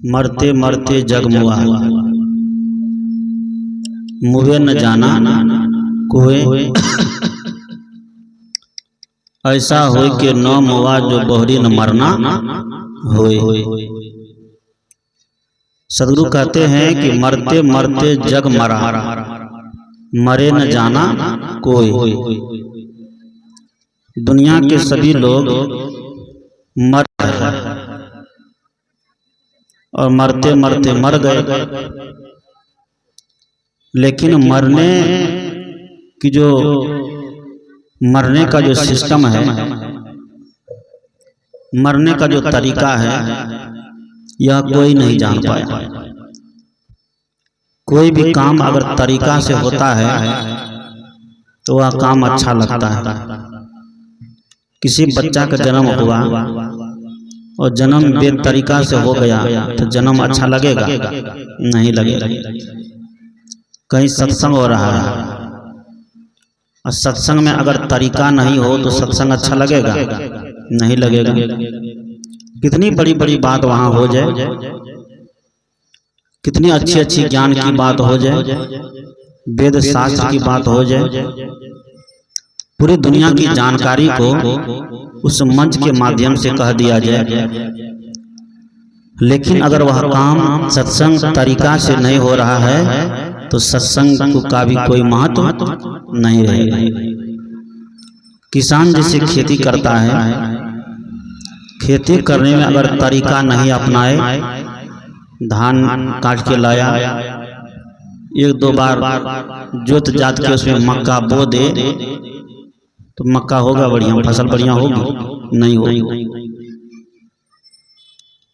मरते मरते जग मुआ, मुवे न जाना कोई। ऐसा होय कि न मुआ जो बोहरी न मरना होय। सदगुरु कहते हैं कि मरते मरते जग मरा, मरे न जाना कोई। दुनिया के सभी लोग मर गए और मरते मरते मर गए, लेकिन मरने का जो सिस्टम है, मरने का जो तरीका है, यह कोई नहीं जान पाया। कोई भी काम अगर तरीका से होता है तो वह काम अच्छा लगता है। किसी बच्चा का जन्म हुआ और जन्म बेतरीका से हो गया तो जन्म अच्छा लगेगा? नहीं लगेगा। कहीं सत्संग हो रहा है और सत्संग में अगर तरीका नहीं हो तो सत्संग अच्छा लगेगा? नहीं लगेगा। कितनी बड़ी बड़ी बात वहां हो जाए, कितनी अच्छी अच्छी ज्ञान की बात हो जाए, वेद शास्त्र की बात हो जाए, पूरी दुनिया की जानकारी को उस मंच के माध्यम से कह दिया जाए, लेकिन अगर वह काम सत्संग तरीका से नहीं हो रहा है तो सत्संग का भी कोई महत्व नहीं रहेगा। किसान जैसे खेती करता है, खेती करने में अगर तरीका नहीं अपनाए, धान काट के लाया, एक दो बार जोत जात के उसमें मक्का बो दे तो मक्का होगा बढ़िया, फसल बढ़िया होगी? नहीं होगी।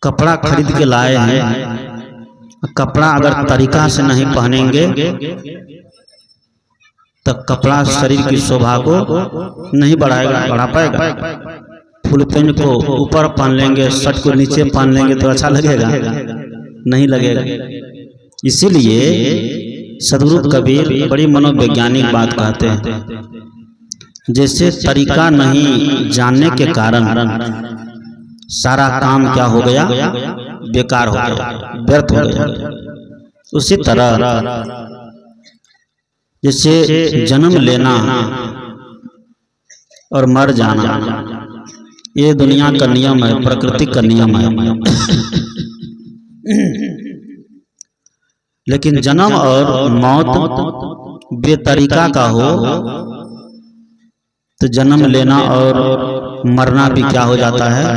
कपड़ा खरीद के लाए हैं, कपड़ा अगर तरीका से नहीं पहनेंगे तो कपड़ा शरीर की शोभा को नहीं बढ़ा पाएगा। फुल पैंट को ऊपर पहन लेंगे, शर्ट को नीचे पहन लेंगे तो अच्छा लगेगा? नहीं लगेगा। इसीलिए सदगुरु कबीर बड़ी मनोवैज्ञानिक बात कहते हैं, जैसे तरीका नहीं जानने के कारण सारा काम क्या हो गया? बेकार हो गया, व्यर्थ हो गया। उसी तरह जैसे जन्म लेना और मर जाना ये दुनिया का नियम है, प्रकृति का नियम है। लेकिन जन्म और मौत बेतरीका का हो तो जन्म लेना और मरना भी क्या हो जाता है?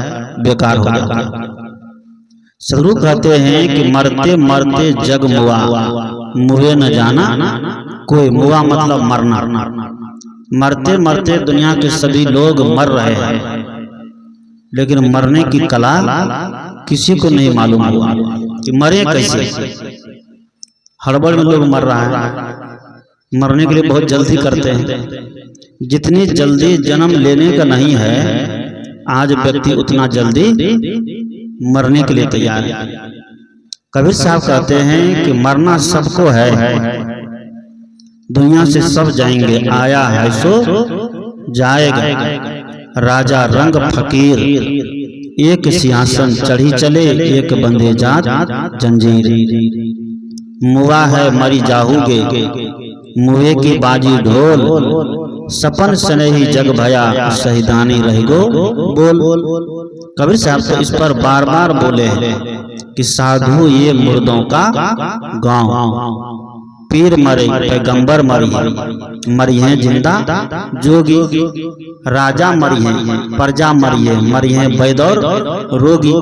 बेकार हो जाता है। सदगुरु कहते हैं कि मरते मरते जग मुआ, मुए न जाना कोई। मुआ मतलब मरना। मरते मरते दुनिया के सभी लोग मर रहे हैं, लेकिन मरने की कला किसी को नहीं मालूम हुआ कि मरे कैसे। हड़बड़ में लोग मर रहा है, मरने के लिए बहुत जल्दी करते हैं। जितनी जल्दी जन्म लेने का नहीं है, आज व्यक्ति उतना जल्दी मरने के लिए तैयार है। कबीर साहब कहते हैं कि मरना सबको है, दुनिया से सब जाएंगे, आया है सो जाएगा। राजा रंग फकीर एक सिंहासन चढ़ी चले, एक बंधे जात जंजीर। मुआ है मरी जाहूगे, मुए की बाजी ढोल। सपन सनेही जग भया, शहीदानी रह गो बोल। कबीर साहब तो इस पर बार बार बोले हैं कि साधु ये मुर्दों का गांव। पीर मरे, पैगंबर मरी हैं जिंदा जोगी। राजा मरी हैं, प्रजा मरी हैं वैद और रोगी।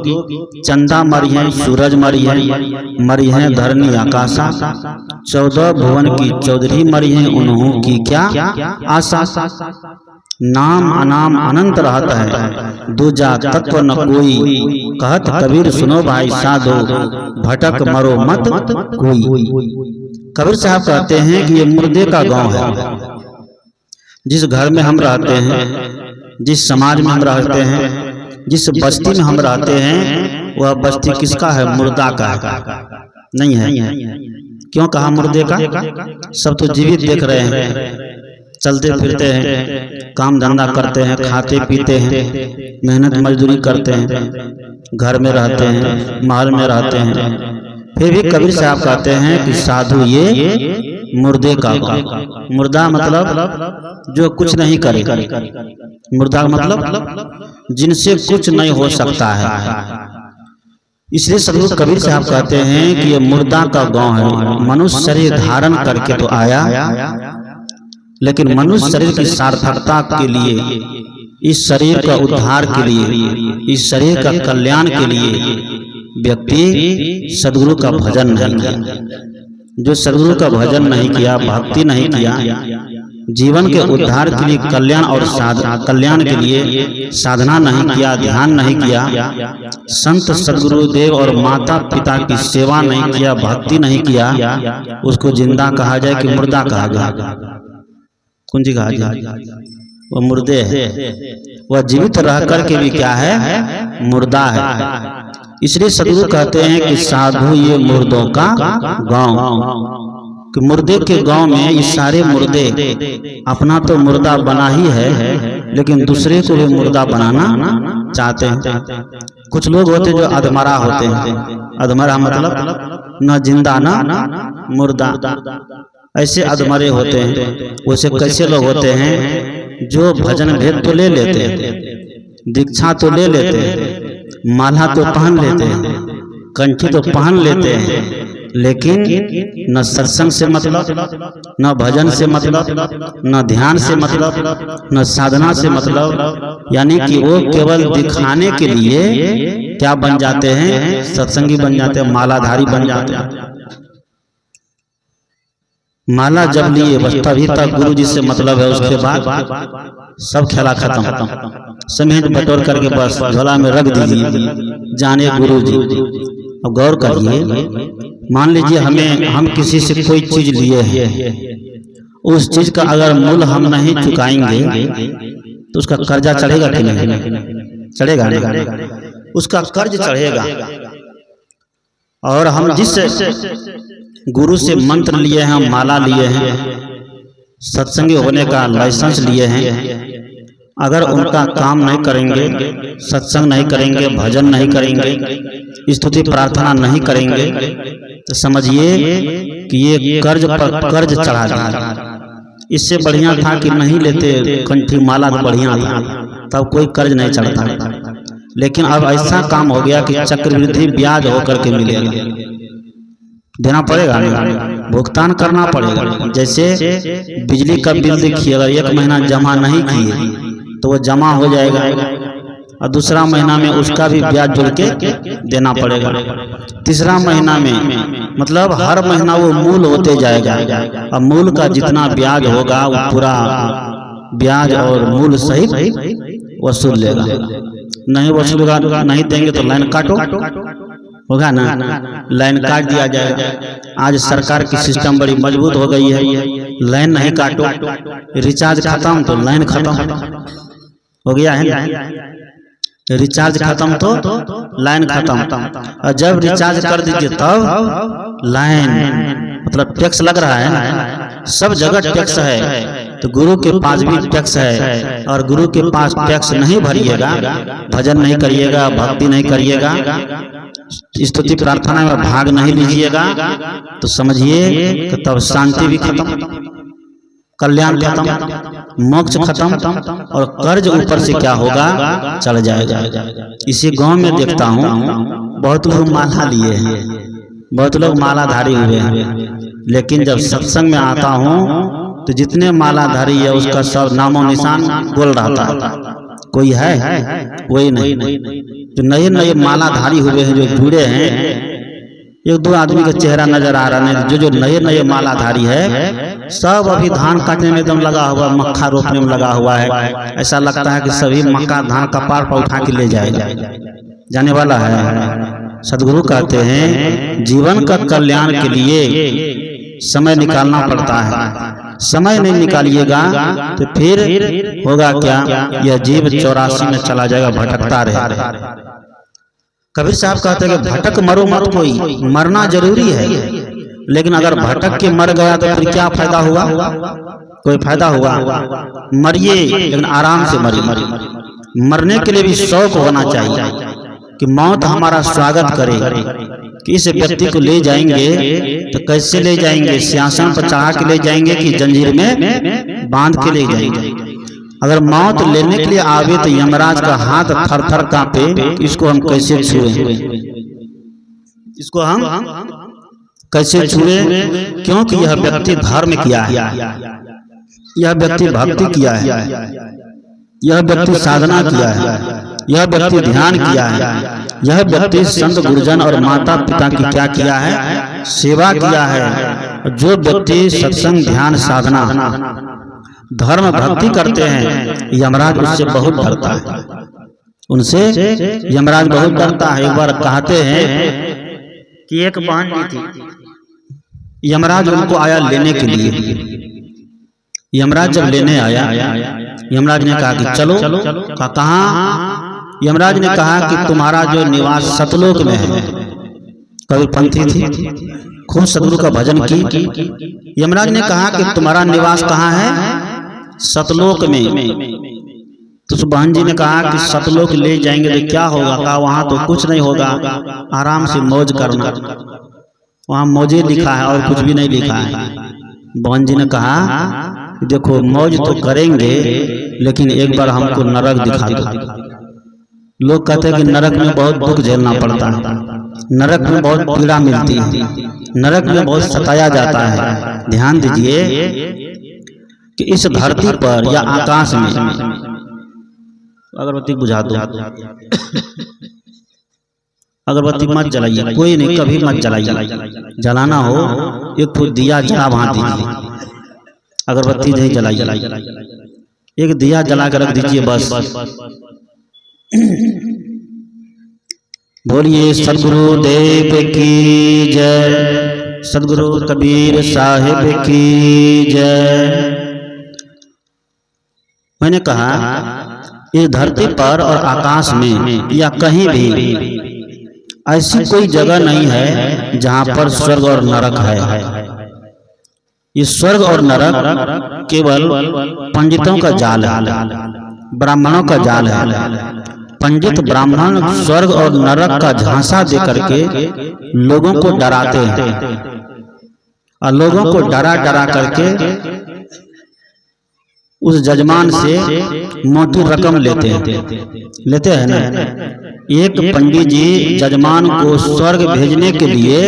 चंदा मरी हैं, सूरज मरी हैं धरनी आकाशा। 14 भुवन की चौधरी मरी हैं, उन्हों की क्या आशा। नाम अनाम अनंत रहता है, दूजा तत्व न कोई। कहत कबीर सुनो भाई साधो, भटक मरो मत कोई। कबीर साहब कहते हैं कि ये मुर्दे का गांव है। जिस घर में हम रहते हैं, जिस समाज में हम रहते हैं, जिस बस्ती में हम रहते हैं, वह बस्ती किसका है? मुर्दा का नहीं है। क्यों कहा मुर्दे का? सब तो जीवित देख रहे हैं, चलते फिरते हैं, काम धंधा करते हैं, खाते पीते हैं, मेहनत मजदूरी करते हैं, घर में रहते हैं, महल में रहते हैं, फिर भी कबीर साहब कहते हैं कि साधु ये मुर्दे का गाँव। मुर्दा मतलब जो कुछ नहीं करे, मुर्दा मतलब जिनसे कुछ नहीं हो सकता है। इसलिए सदगुरु कबीर साहब कहते हैं कि ये मुर्दा का गांव है। मनुष्य शरीर धारण करके तो आया, लेकिन मनुष्य शरीर की सार्थकता के लिए, इस शरीर का उद्धार के लिए, इस शरीर का कल्याण के लिए व्यक्ति सदगुरु का भजन नहीं किया। जो सदगुरु का भजन नहीं किया, भक्ति नहीं किया, जीवन के उद्धार के लिए, कल्याण और कल्याण के लिए साधना नहीं किया, ध्यान नहीं किया, संत सदगुरुदेव और माता पिता की सेवा नहीं किया, भक्ति नहीं किया, उसको जिंदा कहा जाए कि मुर्दा कहा जाए? कौन जी कहा जाए? वो मुर्दे है। वह जीवित रह करके भी क्या है? मुर्दा है। इसलिए सदगुरु कहते हैं कि साधु ये मुर्दों का गांव। कि मुर्दे के गांव में ये सारे मुर्दे अपना तो मुर्दा बना ही है, लेकिन दूसरे को भी मुर्दा बनाना चाहते हैं। कुछ लोग होते जो अधमरा होते हैं। अधमरा मतलब न जिंदा न मुर्दा, ऐसे अधमरे होते हैं। वैसे कैसे लोग होते हैं जो भजन भेद तो ले लेते हैं, दीक्षा तो ले लेते हैं, माला तो पहन लेते हैं, कंठी तो पहन लेते हैं, लेकिन न सत्संग से मतलब, न भजन से मतलब, न ध्यान से मतलब, न साधना से मतलब, यानी कि वो केवल दिखाने के लिए क्या बन जाते हैं? सत्संगी बन जाते हैं, मालाधारी बन जाते हैं। माला जब लिए बस तभी तक गुरु जी से मतलब है, उसके बाद सब खेला खत्म। समेट बटोर करके बस झोला में रख दीजिए, जाने गुरु जी। अब गौर करिए, मान लीजिए हम किसी से कोई चीज लिए हैं, उस चीज का अगर मूल हम नहीं चुकाएंगे तो उसका कर्जा चढ़ेगा कि नहीं? चढ़ेगा, उसका कर्ज चढ़ेगा। और हम जिस गुरु से मंत्र लिए हैं, माला लिए हैं, सत्संगी होने का लाइसेंस लिए हैं, अगर उनका काम नहीं करेंगे, सत्संग नहीं करेंगे, भजन नहीं करेंगे, स्तुति प्रार्थना नहीं करेंगे, तो समझिए कि ये कर्ज पर कर्ज चढ़ा दिया। इससे बढ़िया था कि नहीं लेते, कंठी माला तो बढ़िया था, तब कोई कर्ज नहीं चढ़ता। लेकिन अब ऐसा काम हो गया कि चक्रवृद्धि ब्याज होकर के मिलेगा, देना पड़ेगा, भुगतान करना पड़ेगा। जैसे बिजली का बिल देखिए, अगर 1 महीना जमा नहीं किए तो वो जमा हो जाएगा, और दूसरा महीना में उसका भी ब्याज जोड़ के देना पड़ेगा। तीसरा महीना में मतलब हर महीना वो मूल होते जाएगा, और मूल का जितना ब्याज होगा वो पूरा ब्याज और मूल सहित वसूल लेगा। नहीं वसूलेगा, नहीं देंगे तो लाइन काटो, होगा ना, लाइन काट दिया जाएगा। आज सरकार की सिस्टम बड़ी मजबूत हो गई है, लाइन नहीं काटो, रिचार्ज खत्म तो लाइन खत्म हो गया है, रिचार्ज खत्म तो लाइन खत्म। और जब रिचार्ज कर दीजिए तब लाइन, मतलब टैक्स लग रहा है, सब जगह टैक्स है। तो गुरु के पास भी टैक्स है, और गुरु के पास टैक्स नहीं भरिएगा, भजन नहीं करिएगा, भक्ति नहीं करिएगा, स्तुति प्रार्थना में भाग नहीं लीजिएगा, तो समझिए कि तब शांति भी खत्म, कल्याण खत्म, मोक्ष खत्म, और कर्ज ऊपर से क्या होगा? चढ़ जाएगा। इसी गांव में देखता हूँ बहुत लोग माला लिए हैं, बहुत लोग मालाधारी हुए हैं, लेकिन जब सत्संग में आता हूँ तो जितने मालाधारी है उसका सब नामो निशान बोल रहा था, कोई है? कोई नहीं। जो नए नए मालाधारी हुए हैं, जो जुड़े हैं, 1-2 आदमी का चेहरा नजर आ रहा है। जो नए नए मालाधारी है सब अभी धान काटने में एकदम लगा हुआ, मक्का रोपने में लगा हुआ है। ऐसा लगता है कि सभी मक्का धान कपार पर उठा के ले जाएगा, जाने वाला है। सदगुरु कहते हैं जीवन का कल्याण के लिए समय निकालना पड़ता है। समय नहीं निकालिएगा तो फिर होगा क्या? यह जीव 84 में चला जाएगा, भटकता रहेगा। कबीर साहब कहते हैं कि भटक मरो मत कोई, मरना जरूरी है, लेकिन अगर भटक के मर गया तो फिर क्या फायदा हुआ? कोई फायदा हुआ? मरिए लेकिन आराम से मरिए। मरने के लिए भी शौक होना चाहिए। कि मौत हमारा स्वागत करे कि इस व्यक्ति को ले जाएंगे तो कैसे ले जाएंगे, सिंहासन पर चढ़ा के ले जाएंगे कि जंजीर में बांध के ले जाएंगे। अगर मौत लेने के लिए आवे तो यमराज का हाथ थर थर कांपे, इसको हम कैसे छुए, इसको हम कैसे छुए, क्योंकि यह व्यक्ति धर्म किया है, यह व्यक्ति भक्ति किया है, यह व्यक्ति साधना किया है, यह व्यक्ति ध्यान किया है, यह व्यक्ति संत गुरुजन और माता पिता की क्या किया है, सेवा किया है। जो व्यक्ति सत्संग ध्यान साधना धर्म भक्ति करते हैं, यमराज उससे बहुत डरता है, उनसे यमराज बहुत डरता है। एक बार कहते हैं कि एक बहन थी, यमराज उनको आया लेने के लिए। यमराज जब लेने आया, यमराज ने कहा कि चलो, कहाँ? यमराज ने कहा कि तुम्हारा जो निवास सतलोक में है। कबीर पंथी थी, खूब सतगुरु का भजन की। यमराज ने कहा कि तुम्हारा निवास कहाँ है? सतलोक में। तो उस बहन जी ने कहा कि सतलोक ले जाएंगे तो क्या होगा? कहा वहां तो कुछ नहीं होगा, आराम से मौज करना, वहां मौजे लिखा है और कुछ भी नहीं लिखा है। बहन जी ने कहा देखो मौज तो करेंगे, लेकिन एक बार हमको नरक दिखा दो। लोग कहते हैं कि नरक में बहुत दुख झेलना पड़ता है, नरक में बहुत पीड़ा मिलती है, नरक में बहुत सताया जाता है। ध्यान दीजिए कि इस धरती पर या आकाश में, अगरबत्ती बुझा दो, अगरबत्ती मत जलाइए, कोई नहीं, कभी मत जलाइए। जलाना हो एक तो दिया जला वहां दीजिए, अगरबत्ती नहीं जलाइए, एक दिया जला कर रख दीजिए बस। बोलिए सदगुरु देव की जय, सदगुरु कबीर साहिब की जय। मैंने कहा इस धरती पर और आकाश में या कहीं भी ऐसी कोई जगह नहीं है जहां पर स्वर्ग और नरक है। ये स्वर्ग और नरक केवल पंडितों का जाल है, ब्राह्मणों का जाल है। पंडित ब्राह्मण स्वर्ग और नरक का झांसा दे करके लोगों को डराते हैं और लोगों को डरा डरा करके उस जजमान से मोटी रकम लेते हैं ना। एक पंडित जी जजमान को स्वर्ग भेजने के लिए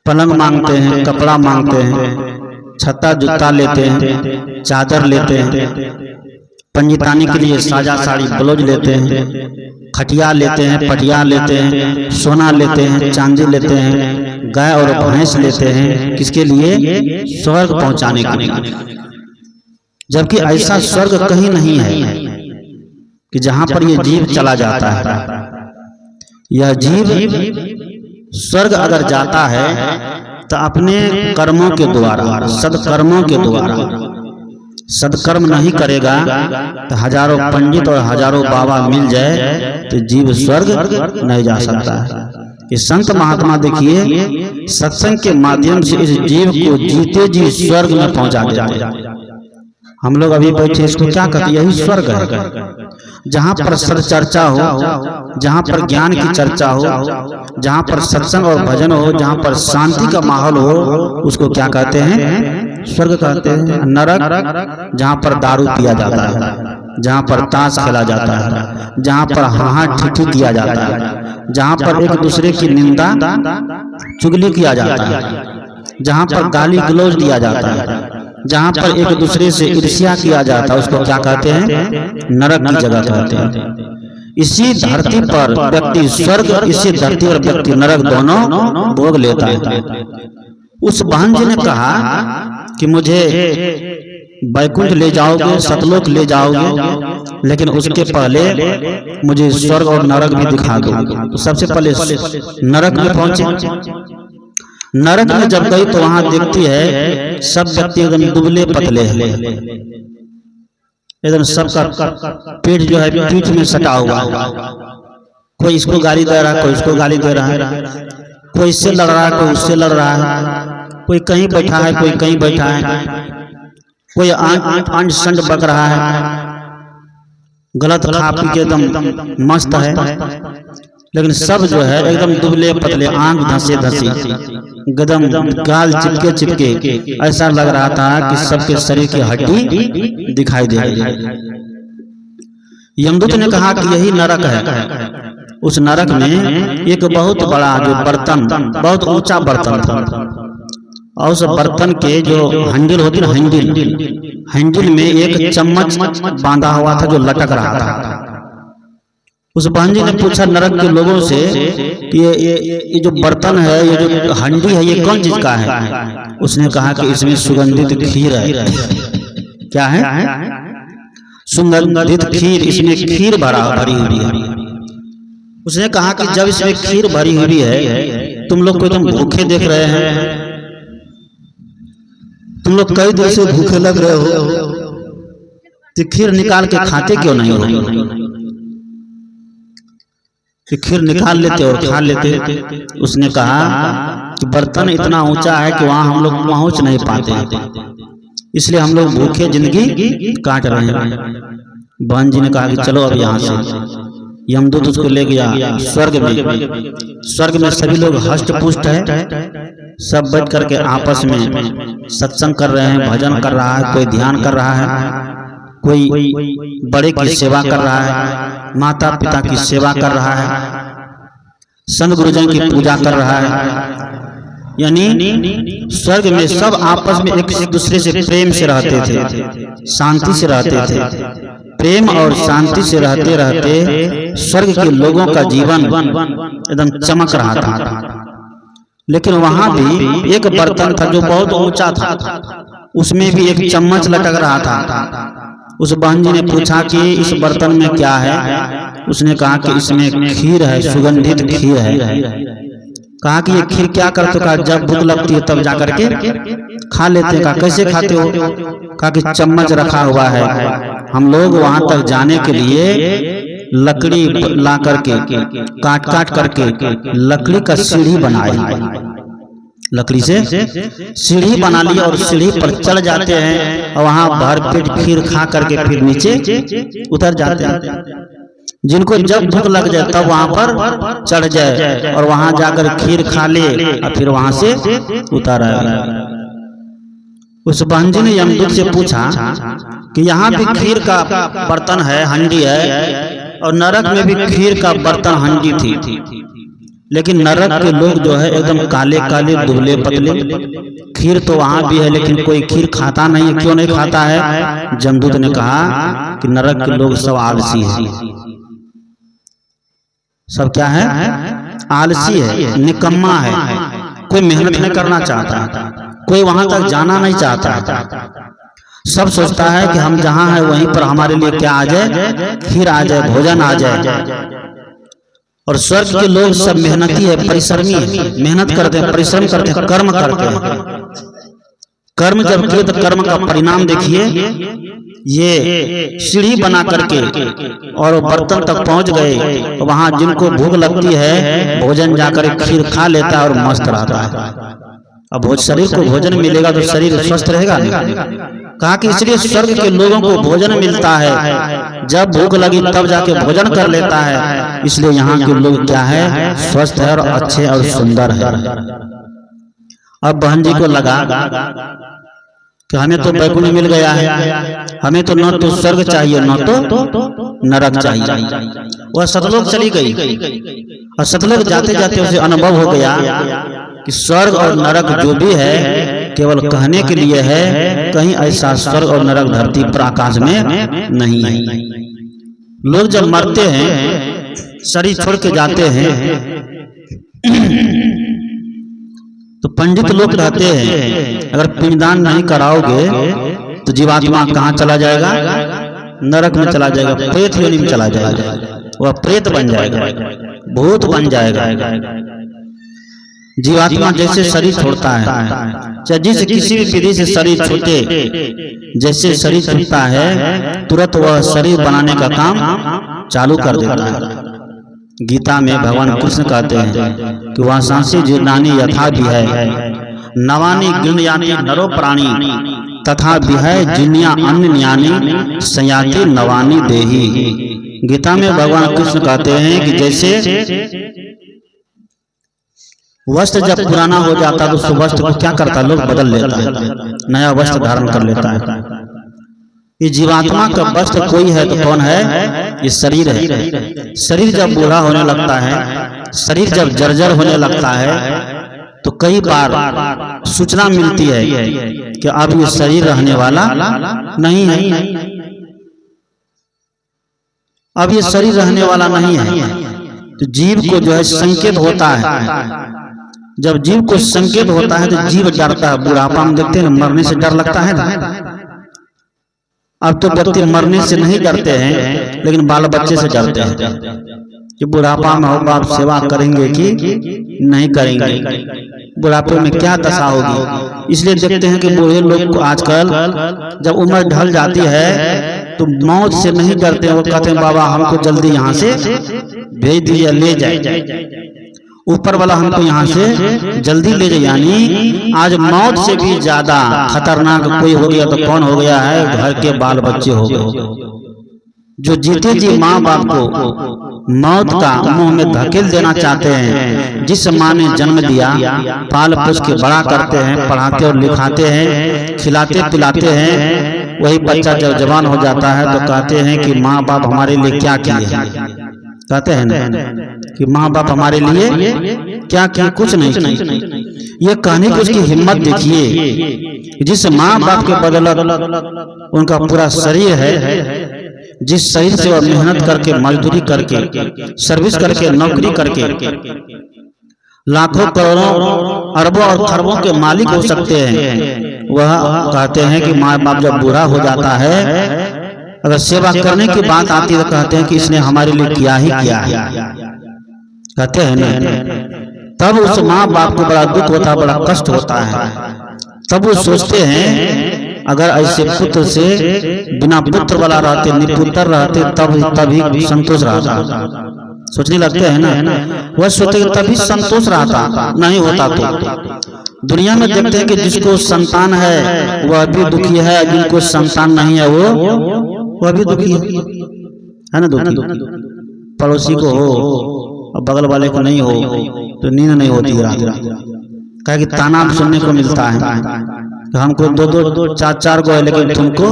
पलंग मांगते हैं, कपड़ा मांगते हैं, छत्ता जूता लेते हैं, चादर लेते हैं, पंडितानी के लिए साजा साड़ी ब्लाउज लेते हैं, खटिया लेते हैं, पटिया लेते हैं, सोना लेते हैं, चांदी लेते हैं, गाय और भैंस लेते हैं। किसके लिए? स्वर्ग पहुंचाने के लिए। जबकि ऐसा स्वर्ग कहीं नहीं है कि जहां पर यह जीव चला जाता है। यह जीव स्वर्ग अगर जाता है तो अपने कर्मों के द्वारा, सदकर्मों के द्वारा। सदकर्म नहीं करेगा तो हजारों पंडित और हजारों बाबा मिल जाए तो जीव स्वर्ग नहीं जा सकता है। ये संत महात्मा देखिए सत्संग के माध्यम से इस जीव को जीते जी स्वर्ग में पहुंचा देते हैं। हम लोग अभी बैठे इसको क्या कहते हैं? यही स्वर्ग है। जहां पर सत्चर्चा हो, जहां पर ज्ञान की चर्चा हो, जहां पर सत्संग और भजन हो, जहां पर शांति का माहौल हो, उसको क्या कहते हैं? स्वर्ग कहते हैं। नरक जहां पर दारू पिया जाता है, जहां पर ताश खेला जाता है, जहां पर हाँ ठिठी किया जाता है, जहां पर एक दूसरे की निंदा चुगली किया जाता है, जहां पर गाली गलौज दिया जाता है, जहां पर एक दूसरे से ईर्ष्या किया जाता है, उसको क्या कहते हैं? नरक की जगह कहते हैं। इसी धरती पर व्यक्ति स्वर्ग, इसी धरती पर व्यक्ति नरक दोनों भोग लेता है। उस बहन जी ने कहा कि मुझे बैकुंठ ले जाओगे, सतलोक ले जाओगे, लेकिन उसके पहले मुझे स्वर्ग और नरक भी दिखा दो। तो सबसे पहले नरक में पहुंचे। नरक में जब गई तो वहां देखती है सब व्यक्ति एकदम दुबले पतले हैं, एकदम सबका पेट जो है पीठ में सटा हुआ है। कोई इसको गाली दे रहा है, कोई इसको गाली दे रहा है, कोई इससे लड़ रहा है, कोई उससे लड़ रहा है, कोई कहीं बैठा है, कोई कहीं बैठा है, कोई अंड संड बक रहा है। गलत खा पी के एकदम मस्त है, लेकिन सब जो है एकदम दुबले पतले, आंख धंसे धंसी, एकदम गाल चिपके चिपके, ऐसा लग रहा था कि सबके शरीर की हड्डी दिखाई दे रही है। यमदूत ने कहा कि यही नरक है। उस नरक में एक बहुत बड़ा जो बर्तन, बहुत ऊंचा बर्तन था, और उस बर्तन के जो हैंडल होती ना, हैंडल में एक चम्मच बांधा हुआ था जो लटक रहा था। उस बहन जी ने पूछा नरक के लोगों से कि ये जो बर्तन है, ये जो हंडी है, ये कौन चीज का है? उसने कहा कि इसमें सुगंधित खीर है। क्या है? सुगंधित खीर, इसमें खीर भरी हुई है। उसने कहा कि जब इसमें खीर भरी हुई है, तुम लोग को तुम भूखे देख रहे हैं, तुम लोग कई दिन से भूखे लग रहे हो, तो खीर निकाल के खाते क्यों नहीं हो? कि खीर निकाल लेते और खा लेते। उसने कहा कि बर्तन इतना ऊंचा है कि वहां हम लोग पहुंच नहीं पाते, इसलिए हम लोग भूखे जिंदगी काट रहे हैं। बहन जी ने कहा कि चलो अब यहाँ से। यमदूत उसको ले गया स्वर्ग में। स्वर्ग में सभी लोग हष्ट पुष्ट है, सब बैठ करके आपस में सत्संग कर रहे हैं, भजन कर रहा है, कोई ध्यान कर रहा है, कोई बड़े की सेवा कर रहा है, माता पिता की सेवा कर रहा है, संत गुरुजन की पूजा कर रहा है। यानी स्वर्ग में सब आपस में एक दूसरे से प्रेम से रहते थे, शांति से रहते थे। प्रेम और शांति से रहते रहते स्वर्ग के लोगों का जीवन एकदम चमक रहा था। लेकिन वहां भी एक बर्तन था जो बहुत ऊंचा था, उसमें भी एक चम्मच लटक रहा था। उस बहन जी ने पूछा कि इस बर्तन में क्या है? उसने कहा कि इसमें खीर है, सुगंधित खीर है। कहा कि ये खीर क्या करते हो? कहा जब भूख लगती है तब जाकर के खा लेते हैं। कहा कैसे खाते हो? कहा कि चम्मच रखा हुआ है, हम लोग वहां तक जाने के लिए लकड़ी ला करके काट काट करके लकड़ी का सीढ़ी बनाए, लकड़ी से सीढ़ी बना ली और सीढ़ी पर चढ़ जाते हैं और वहां भर पेट खीर खा करके फिर नीचे उतर जाते हैं। जिनको जब भूख लग जाए तब वहां पर चढ़ जाए और वहां जाकर खीर खा ले और फिर वहां से उतर आए। उस बहन जी ने यमदूत से पूछा कि यहाँ भी खीर का बर्तन है, हंडी है, और नरक में भी खीर का बर्तन हंडी थी, लेकिन नरक के लोग जो है एकदम काले काले दुबले पतले। खीर तो वहां भी है लेकिन कोई खीर खाता नहीं है। क्यों नहीं खाता है? यमदूत ने कहा कि नरक के लोग सब आलसी है। सब क्या है? आलसी है, निकम्मा है, कोई मेहनत नहीं करना चाहता, कोई वहां तक जाना नहीं चाहता। सब सोचता है कि हम जहां हैं वहीं पर हमारे लिए क्या आ जाए, खीर आ जाए, भोजन आ जाए। और स्वर्ग के लोग सब मेहनती है, परिश्रमी है, मेहनत करते हैं, परिश्रम करते हैं, कर्म करते हैं। कर्म जब किए तो कर्म का परिणाम देखिए। ये सीढ़ी बना करके और बर्तन तक पहुंच गए, वहां जिनको भूख लगती है भोजन जाकर खीर खा लेता है और मस्त रहता है। अब शरीर को भोजन मिलेगा तो शरीर स्वस्थ रहेगा। कहा कि इसलिए स्वर्ग के लोगों को भोजन मिलता है, जब भूख लगी तब जाके भोजन कर लेता है। इसलिए यहाँ के लोग क्या है? स्वस्थ है और अच्छे और सुंदर है। अब बहन जी को लगा कि हमें तो बैकुंठ मिल गया है, हमें तो न तो स्वर्ग चाहिए न तो नरक चाहिए। वह सतलोक चली गई और सतलोक जाते जाते उसे अनुभव हो गया कि स्वर्ग और नरक जो भी है केवल कहने के लिए है, कहीं ऐसा स्वर्ग और नरक धरती पर आकाश में नहीं है। लोग जब मरते हैं, शरीर छोड़ के जाते हैं, तो पंडित लोग रहते हैं अगर पिंडदान नहीं कराओगे तो जीवात्मा कहाँ चला जाएगा? नरक में चला जाएगा, प्रेत योनि में चला जाएगा, वह प्रेत बन जाएगा, भूत बन जाएगा। जीवात्मा जैसे शरीर छोड़ता है, चाहे जिस किसी भी विधि से शरीर छूटे, जैसे शरीर छूटता है तुरंत वह शरीर बनाने का काम चालू कर देता है। गीता में भगवान कृष्ण कहते हैं कि वह सांसी जीर्णानि यथा विहय नवानि गृह्णाति नरो प्राणी तथा विहय जिन्या अन्य न्यानि संयाति नवानि देहि। गीता में भगवान कृष्ण कहते हैं कि जैसे वस्त्र जब पुराना हो जाता है तो उस वस्त्र को क्या करता है, लोग बदल लेता है, नया वस्त्र धारण कर लेता है। ये जीवात्मा का वस्त्र कोई है तो कौन है, ये शरीर है। शरीर जब बूढ़ा होने लगता है, शरीर जब जर्जर होने लगता है तो कई बार सूचना मिलती है कि अब ये शरीर रहने वाला नहीं है, अब ये शरीर रहने वाला नहीं है। तो जीव को जो है संकेत होता है, जब जीव को संकेत होता है तो जीव डरता है। बुढ़ापा में देखते हैं ना, मरने से डर लगता है ना। अब तो व्यक्ति मरने से नहीं डरते हैं, लेकिन बाल बच्चे से डरते हैं कि बुढ़ापा में होगा, आप सेवा करेंगे कि नहीं करेंगे, बुढ़ापे में क्या दशा होगी। इसलिए देखते हैं कि बूढ़े लोग को आजकल जब उम्र ढल जाती है तो मौत से नहीं डरते, वो कहते हैं बाबा हमको जल्दी यहाँ से भेज दीजिए, ले जाए, ऊपर वाला हमको यहाँ से जल्दी ले जाए। यानी आज मौत से भी ज्यादा खतरनाक कोई हो गया तो कौन हो गया है, घर के बाल बच्चे हो गए, जो जीते जी माँ बाप को मौत का मुंह में धकेल देना चाहते हैं। जिस माँ ने जन्म दिया, पाल पोस के बड़ा करते हैं, पढ़ाते और लिखाते हैं, खिलाते पिलाते हैं, वही बच्चा जब जवान हो जाता है तो कहते हैं कि माँ बाप हमारे लिए क्या किए, कहते हैं ना कि माँ बाप हमारे लिए क्या किए, कुछ नहीं। ये कहने की उसकी हिम्मत देखिए, जिस माँ बाप के बदौलत उनका पूरा शरीर है, जिस शरीर से वह मेहनत करके, मजदूरी करके, सर्विस करके, नौकरी करके लाखों करोड़ों अरबों और खरबों के मालिक हो सकते हैं, वह कहते हैं कि माँ बाप जब बूढ़ा हो जाता है, अगर सेवा करने की बात आती है तो कहते हैं कि इसने हमारे लिए किया ही किया है, कहते हैं ना। तब उस माँ बाप को बड़ा दुख होता है, बड़ा कष्ट होता है। तब वो सोचते हैं अगर ऐसे पुत्र से बिना पुत्र वाला रहते, निपुत्र रहते, तभी संतोष रहता। सोचने लगते हैं ना, वह सोचते तभी संतोष रहता, नहीं होता तो। दुनिया में देखते हैं कि जिसको संतान है वह भी दुखी है, जिनको संतान नहीं है वह भी दुखी है ना, दुखी। पड़ोसी को हो और बगल वाले को नहीं हो तो नींद नहीं होती रात, कहे कि ताना सुनने को मिलता है, हमको दो चार गो है लेकिन तुमको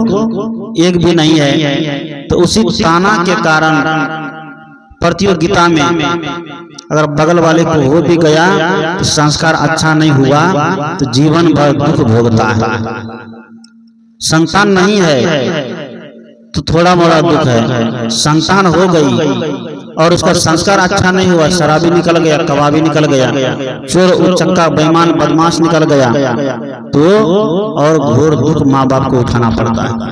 एक भी नहीं है। तो उसी ताना के कारण प्रतियोगिता में अगर बगल वाले को हो भी गया तो संस्कार अच्छा नहीं हुआ तो जीवन भर दुख भोगता है। संतान नहीं है तो थोड़ा मोड़ा दुख है, संतान हो गई और उसका संस्कार अच्छा नहीं हुआ, शराबी निकल गया, कबाबी निकल गया, चोर उचक्का बेईमान बदमाश निकल गया, तो और घोर दुख माँ बाप को उठाना पड़ता है।